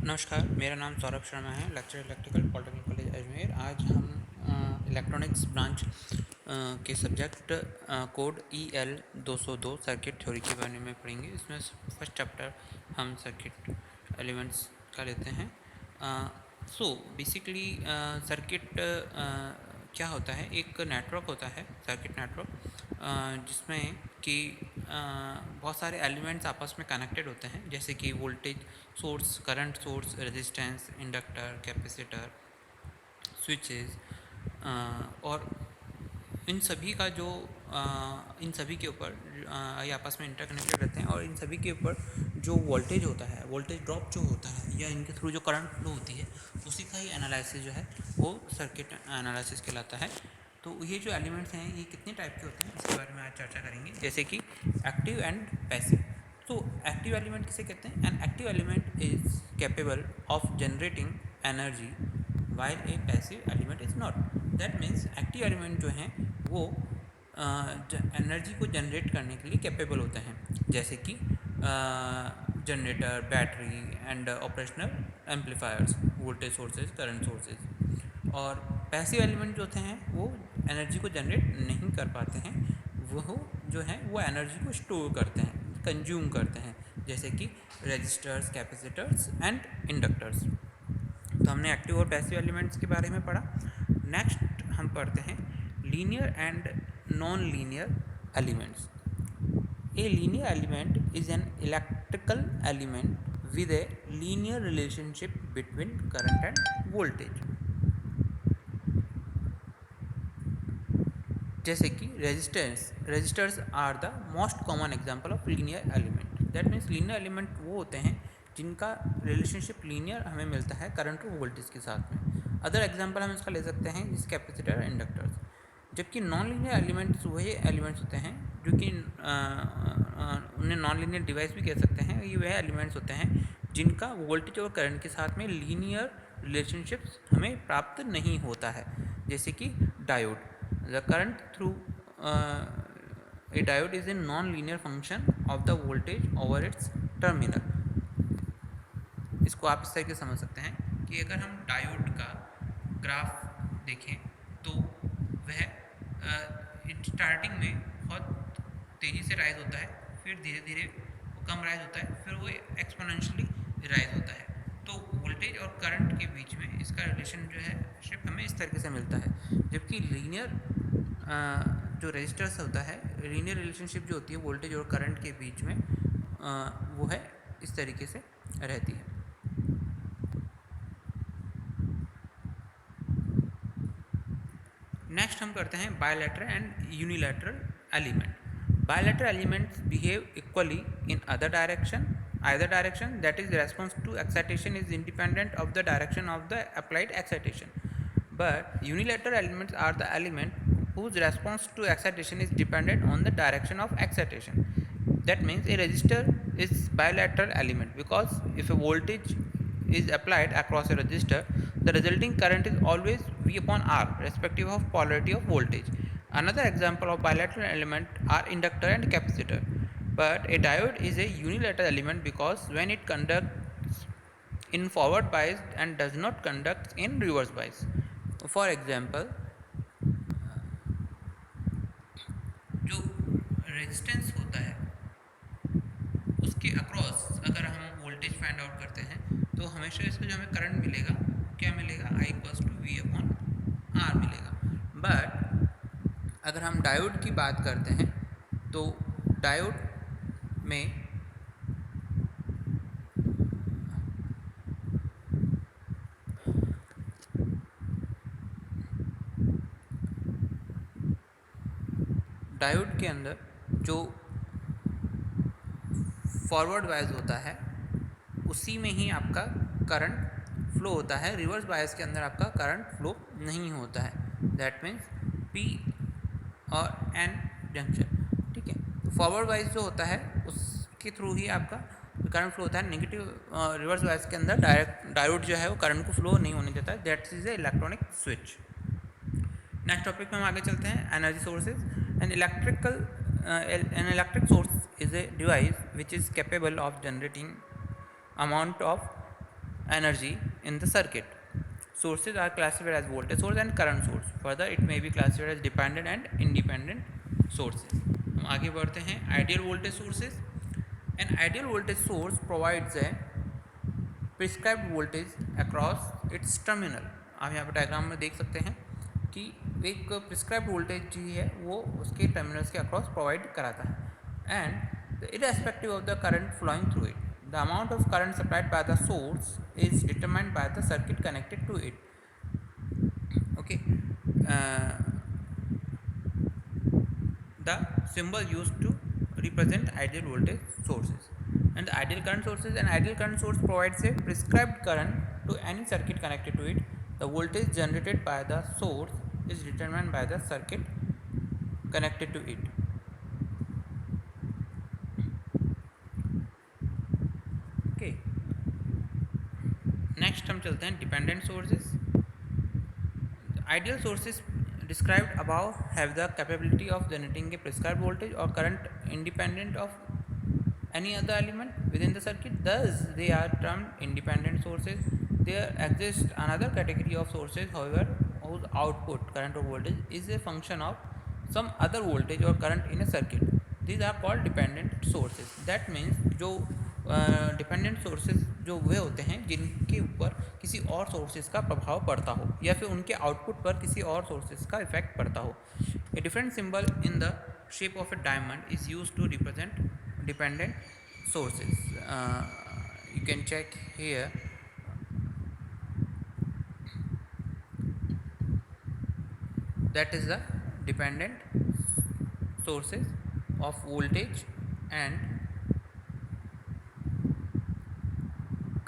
नमस्कार, मेरा नाम सौरभ शर्मा है, lecture electrical polytechnic college Ajmer. आज हम इलेक्ट्रॉनिक्स ब्रांच के subject code EL 202 circuit theory के बारे में पढ़ेंगे। इसमें फर्स्ट चैप्टर हम सर्किट एलिमेंट्स का लेते हैं। सो बेसिकली सर्किट क्या होता है, एक नेटवर्क होता है, सर्किट नेटवर्क, जिसमें कि बहुत सारे एलिमेंट्स आपस में कनेक्टेड होते हैं, जैसे कि voltage source, current source, resistance, inductor, capacitor, switches, और इन सभी का जो इन सभी के ऊपर ये आपस में इंटरकनेक्टेड रहते हैं, और इन सभी के ऊपर जो वोल्टेज होता है, वोल्टेज ड्रॉप जो होता है, या इनके थ्रू जो करंट फ्लो होती है, उसी का ही एनालिसिस जो है वो सर्किट एनालिसिस कहलाता है। तो ये जो एलिमेंट्स हैं ये कितने टाइप के होते हैं, इसके बारे में आज चर्चा करेंगे, जैसे कि एक्टिव एंड पैसिव। तो एक्टिव एलिमेंट किसे कहते हैं? An active element is capable of generating energy while a passive element is not. That means active element जो हैं वो एनर्जी को जनरेट करने के लिए कैपेबल होते हैं, जैसे कि generator, battery and operational amplifiers, voltage sources, current sources. और पैसिव एलिमेंट जो होते हैं वो एनर्जी को जनरेट नहीं कर पाते हैं, वो जो हैं वो एनर्जी को स्टोर करते हैं, कंज्यूम करते हैं, जैसे कि रेजिस्टर्स, कैपेसिटर्स एंड इंडक्टर्स। तो हमने एक्टिव और पैसिव एलिमेंट्स के बारे में पढ़ा। नेक्स्ट हम पढ़ते हैं linear and non linear elements. A linear element is an electrical element with a linear relationship between current and voltage, जैसे कि resistors are the most common example of linear element. That means linear element वो होते हैं जिनका relationship linear हमें मिलता है current और वोल्टेज के साथ में। अदर एग्जांपल हम इसका ले सकते हैं जैसे कैपेसिटर, इंडक्टर्स। जबकि नॉन लीनियर एलिमेंट्स वही एलिमेंट्स होते हैं जो कि उन्हें नॉन लीनियर डिवाइस भी कह सकते हैं। ये वह एलिमेंट्स होते हैं जिनका वोल्टेज और करंट के साथ में लीनियर रिलेशनशिप्स हमें प्राप्त नहीं होता है, जैसे कि diode. The current through a diode is a non-linear function of the voltage over its terminal। इसको आप इस तरह से समझ सकते हैं कि अगर हम डायोड का ग्राफ देखें तो वह स्टार्टिंग में बहुत तेज़ी से राइज होता है, फिर धीरे धीरे कम राइज होता है, फिर वो एक्सपोनेंशियली राइज होता है। तो वोल्टेज और करंट के बीच में इसका रिलेशन जो है शिप हमें इस तरीके से मिलता है। जबकि लीनियर जो रेजिस्टर्स होता है, लीनियर रिलेशनशिप जो होती है वोल्टेज और करंट के बीच में, वो है इस तरीके से रहती है। नेक्स्ट हम करते हैं bilateral and unilateral element. Bilateral elements behave equally in either direction, that is, the response to excitation is independent of the direction of the applied excitation. But unilateral elements are the element whose response to excitation is dependent on the direction of excitation. That means a resistor is bilateral element because if a voltage is applied across a resistor, the resulting current is always V upon R, respective of polarity of voltage. Another example of bilateral element are inductor and capacitor. But a diode is a unilateral element because when it conducts in forward bias and does not conduct in reverse bias. For example, जो resistance होता है उसके across अगर हम voltage find out करते हैं तो हमेशा इसमें जो हमें करंट मिलेगा, क्या मिलेगा, I=V/R मिलेगा। बट अगर हम डायोड की बात करते हैं तो डायोड में डायोड के अंदर जो फॉरवर्ड बायस होता है उसी में ही आपका करंट फ्लो होता है, रिवर्स बायस के अंदर आपका करंट फ्लो नहीं होता है। दैट मीन्स P और N जंक्शन, ठीक है। फॉरवर्ड बायस जो होता है उसके थ्रू ही आपका करंट फ्लो होता है। नेगेटिव रिवर्स बायस के अंदर डायोड जो है वो करंट को फ्लो नहीं होने देता है। That is a electronic switch. Next topic में हम आगे चलते हैं, energy sources. An electric source is a device which is capable of generating amount of energy in the circuit. Sources are classified as voltage source and current source. Further, it may be classified as dependent and independent sources. हम आगे बढ़ते हैं. Ideal voltage sources. An ideal voltage source provides a prescribed voltage across its terminal. आप यहाँ पर diagram में देख सकते हैं कि एक प्रिस्क्राइब्ड वोल्टेज जो है वो उसके टर्मिनल्स के अक्रॉस प्रोवाइड कराता है. And irrespective of the current flowing through it, the amount of current supplied by the source is determined by the circuit connected to it. Okay. The symbol used to represent ideal voltage sources. And the ideal current sources, an ideal current source provides a prescribed current to any circuit connected to it. The voltage generated by the source is determined by the circuit connected to it. Okay. Next हम चलते हैं dependent sources. Ideal sources described above have the capability of generating a prescribed voltage or current independent of any other element within the circuit. Thus, they are termed independent sources. There exists another category of sources, however, whose output current or voltage is a function of some other voltage or current in a circuit. These are called dependent sources. That means जो dependent sources जो वे होते हैं जिनके ऊपर किसी और sources का प्रभाव पड़ता हो या फिर उनके आउटपुट पर किसी और सोर्सेज का इफेक्ट पड़ता हो. A different symbol in the shape of a diamond is use to represent dependent sources. You can check here. That is the dependent sources of voltage and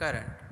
current.